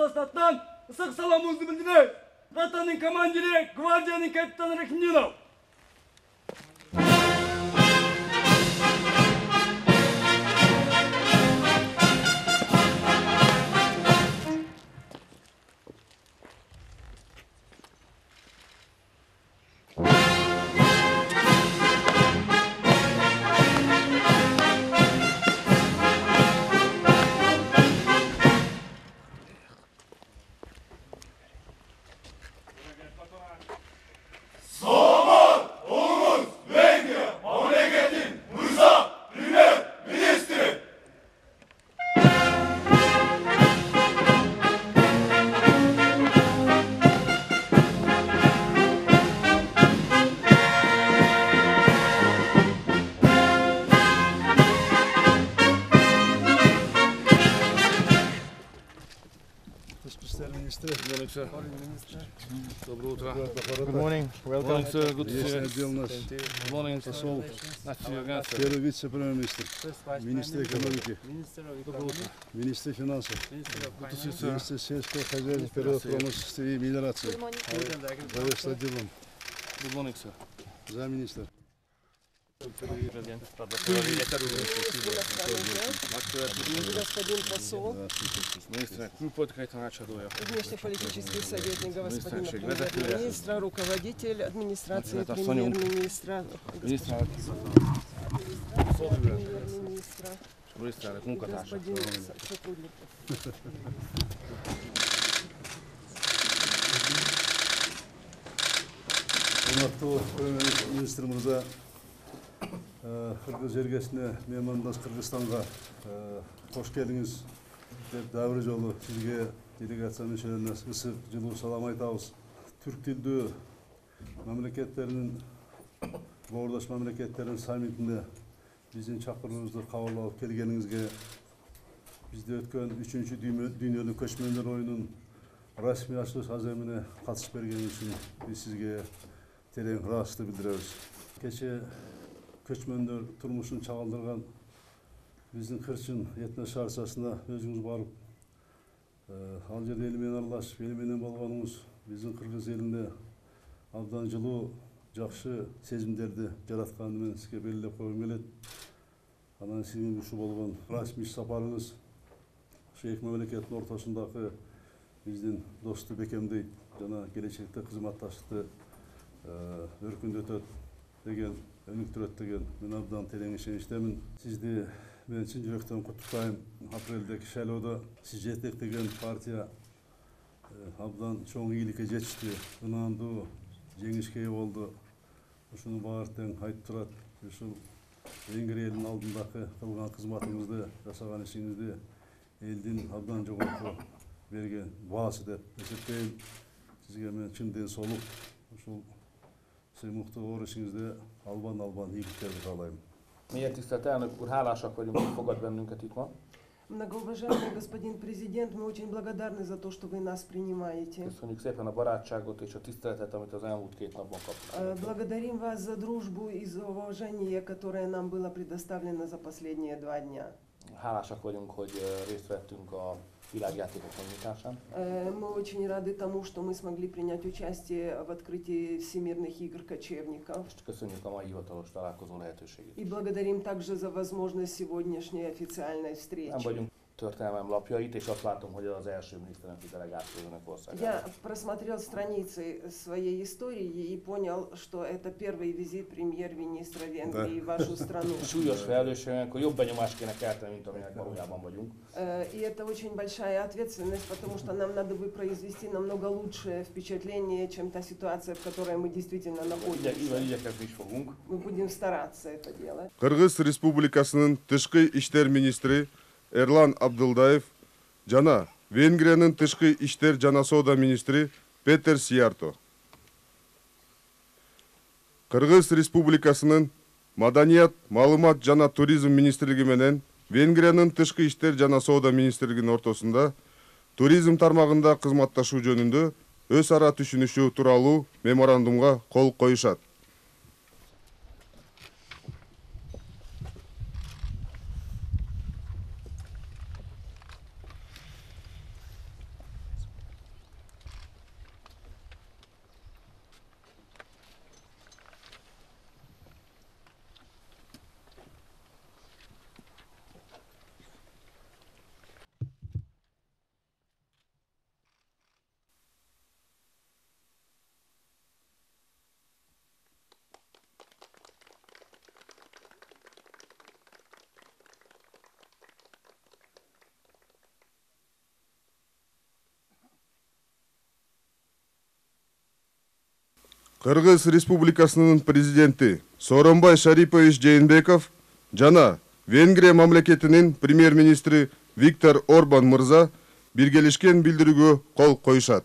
Автостаттан ысык саламыбызды билдиребиз. Ротанын командири, гвардиянын капитаны Рахимдинов. Доброе утро. Good morning. Good morning, sir. Good to see you. Good morning, посол. Nice to see you again, sir. Первый вице-премьер-министр, министр экономики, министр финансов, Good to see you, sir. министр сельского хозяйства, промышленности и мелиорации, главец отделом, Good morning, sir. замминистра. Господин посол, Министр külpolitikai tanácsadója. внешнеполитический советник господина премьер-министра, руководитель администрации премьер-министра, Miniszterelnök премьер-министра, miniszterelnök munkatársa. господин сотрудник. Урматтуу премьер-министр мырза, Кыргыз жергесине меймандаш Кыргызстанга кош келиңиз деп дагы бир жолу сизге делегация мүчөлөрүнө ысык жылуу салам айтабыз. Түрк тилдүү мамлекеттеринин боордош мамлекеттеринин саммитинде биздин чакыруубузду кабыл алып келгениңизге, бизде өткөн 3-чү дүйнөлүк көчмөндөр оюнунун расмий ачылыш аземине катышып бергениңиз үчүн биз сизге терең ыраазычылык билдиребиз. Кече көчмөндөр турмушун чагылдырган биздин Кырчын этнос шаарчасына өзүңүз барып, ал жерде эл менен аралашып, эл менен болгонуңуз биздин Кыргыз элинде абдан жылуу, жакшы сезимдерди жаратканы менен сизге белгилеп койгум келет. Анан сиздин ушул болгон расмий сапарыңыз ушу эки мамлекеттин ортосундагы биздин достук бекемдейт жана келечекте кызматташтыкты өркүндөтөт деген, өнүктүрөт деген мен абдан терең ишеничтемин. Сизди мен чын жүрөктөн куттуктайм. Апрелдеги шайлоодо сиз жетектеген партия абдан чоң ийгиликке жетишти, ынандуу жеңишке ээ болду. Ушуну баары тең айтып турат. Ушул Венгрия элинин алдындагы кылган кызматыңызды, жасаган ишиңизди элдин абдан жогорку берген баасы деп эсептейм. Сизге мен чын ден соолук, ушул сыймыктуу оор ишиңизде албан ийгиликтерди каалайм. Miért tisztelt elnök úr, hálásak vagyunk, hogy fogad bennünket itt ma. Многоуважаемый господин президент, мы очень благодарны за то, что вы нас принимаете. Köszönjük szépen a barátságot és a tiszteletet, amit az elmúlt 2 napban kaptunk. Благодарим вас за дружбу и за уважение, которое нам было предоставлено за последние 2 дня. Hálásak vagyunk, hogy részt vettünk a világjátékok megnyitásán. Мы очень рады тому, что мы смогли принять участие в открытии Всемирных игр кочевников. És köszönjük a mai hivatalos találkozó lehetőségét. И благодарим также за возможность сегодняшней официальной Nem встречи. vagyunk történelmem lapjait, és azt látom, hogy ez az első miniszterelnöki delegáció önök országában. Я просмотрел страницы своей истории и понял, что это первый визит премьер-министра Венгрии в вашу страну. Súlyos felelősségünk, akkor jobb benyomást kéne kelteni, mint amilyenek valójában vagyunk. И это очень большая ответственность, потому что нам надо бы произвести намного лучшее впечатление, чем та ситуация, в которой мы действительно находимся. Igyekezni is fogunk. Мы будем стараться это делать. Кыргыз Республикасынын тышкы иштер министри Эрлан Абдылдаев жана Венгриянын тышкы иштер жана соода министри Петер Сиярто. Кыргыз Республикасынын Маданият, маалымат жана туризм министрлиги менен Венгриянын тышкы иштер жана соода министрлигинин ортосунда туризм тармагында кызматташуу жөнүндө өз ара түшүнүшүү тууралуу меморандумга кол коюшат. Кыргыз Республикасынын президенти Сооронбай Шарипович Жээнбеков жана Венгрия мамлекетинин премьер-министри Виктор Орбан мырза биргелешкен билдирүүгө кол коюшат.